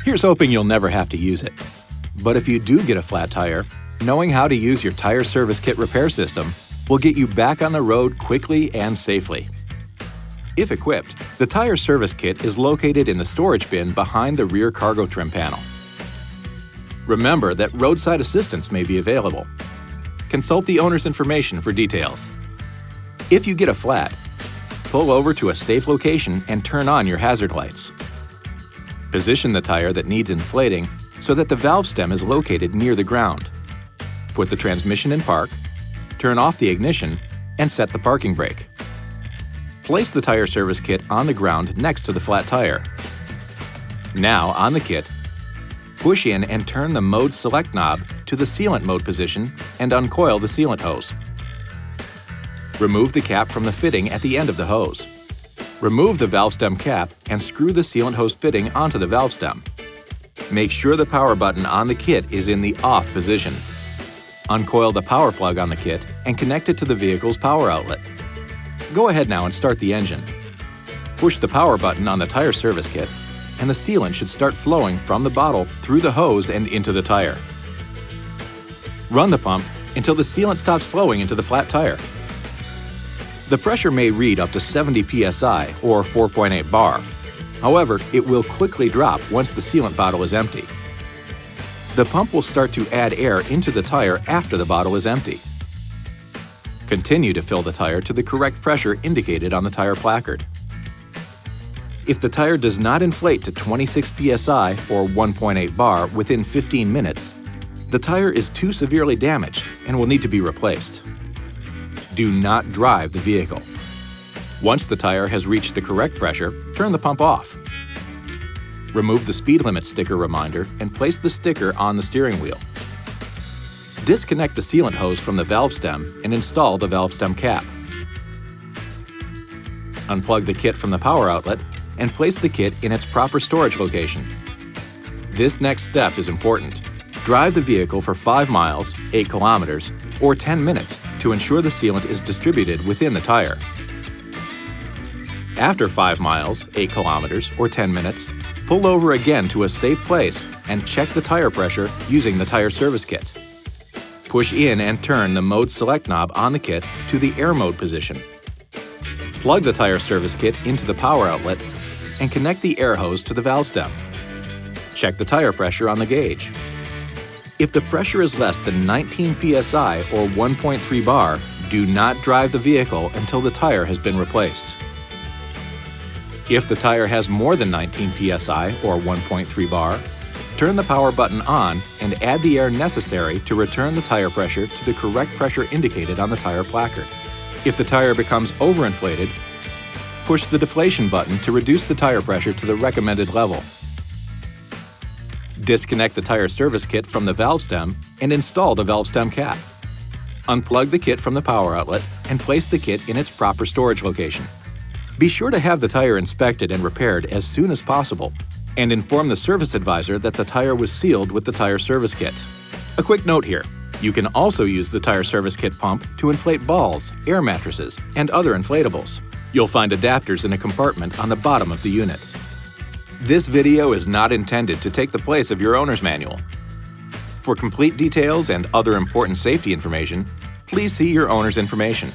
Here's hoping you'll never have to use it. But if you do get a flat tire, knowing how to use your tire service kit repair system will get you back on the road quickly and safely. If equipped, the tire service kit is located in the storage bin behind the rear cargo trim panel. Remember that roadside assistance may be available. Consult the owner's information for details. If you get a flat, pull over to a safe location and turn on your hazard lights. Position the tire that needs inflating so that the valve stem is located near the ground. Put the transmission in park, turn off the ignition, and set the parking brake. Place the tire service kit on the ground next to the flat tire. Now, on the kit, push in and turn the mode select knob to the sealant mode position and uncoil the sealant hose. Remove the cap from the fitting at the end of the hose. Remove the valve stem cap and screw the sealant hose fitting onto the valve stem. Make sure the power button on the kit is in the off position. Uncoil the power plug on the kit and connect it to the vehicle's power outlet. Go ahead now and start the engine. Push the power button on the tire service kit, and the sealant should start flowing from the bottle through the hose and into the tire. Run the pump until the sealant stops flowing into the flat tire. The pressure may read up to 70 psi or 4.8 bar. However, it will quickly drop once the sealant bottle is empty. The pump will start to add air into the tire after the bottle is empty. Continue to fill the tire to the correct pressure indicated on the tire placard. If the tire does not inflate to 26 psi or 1.8 bar within 15 minutes, the tire is too severely damaged and will need to be replaced. Do not drive the vehicle. Once the tire has reached the correct pressure, turn the pump off. Remove the speed limit sticker reminder and place the sticker on the steering wheel. Disconnect the sealant hose from the valve stem and install the valve stem cap. Unplug the kit from the power outlet and place the kit in its proper storage location. This next step is important. Drive the vehicle for 5 miles, 8 kilometers, or 10 minutes to ensure the sealant is distributed within the tire. After 5 miles, 8 kilometers, or 10 minutes, pull over again to a safe place and check the tire pressure using the tire service kit. Push in and turn the mode select knob on the kit to the air mode position. Plug the tire service kit into the power outlet and connect the air hose to the valve stem. Check the tire pressure on the gauge. If the pressure is less than 19 psi or 1.3 bar, do not drive the vehicle until the tire has been replaced. If the tire has more than 19 psi or 1.3 bar, turn the power button on and add the air necessary to return the tire pressure to the correct pressure indicated on the tire placard. If the tire becomes overinflated, push the deflation button to reduce the tire pressure to the recommended level. Disconnect the tire service kit from the valve stem and install the valve stem cap. Unplug the kit from the power outlet and place the kit in its proper storage location. Be sure to have the tire inspected and repaired as soon as possible, and inform the service advisor that the tire was sealed with the tire service kit. A quick note here, you can also use the tire service kit pump to inflate balls, air mattresses, and other inflatables. You'll find adapters in a compartment on the bottom of the unit. This video is not intended to take the place of your owner's manual. For complete details and other important safety information, please see your owner's information.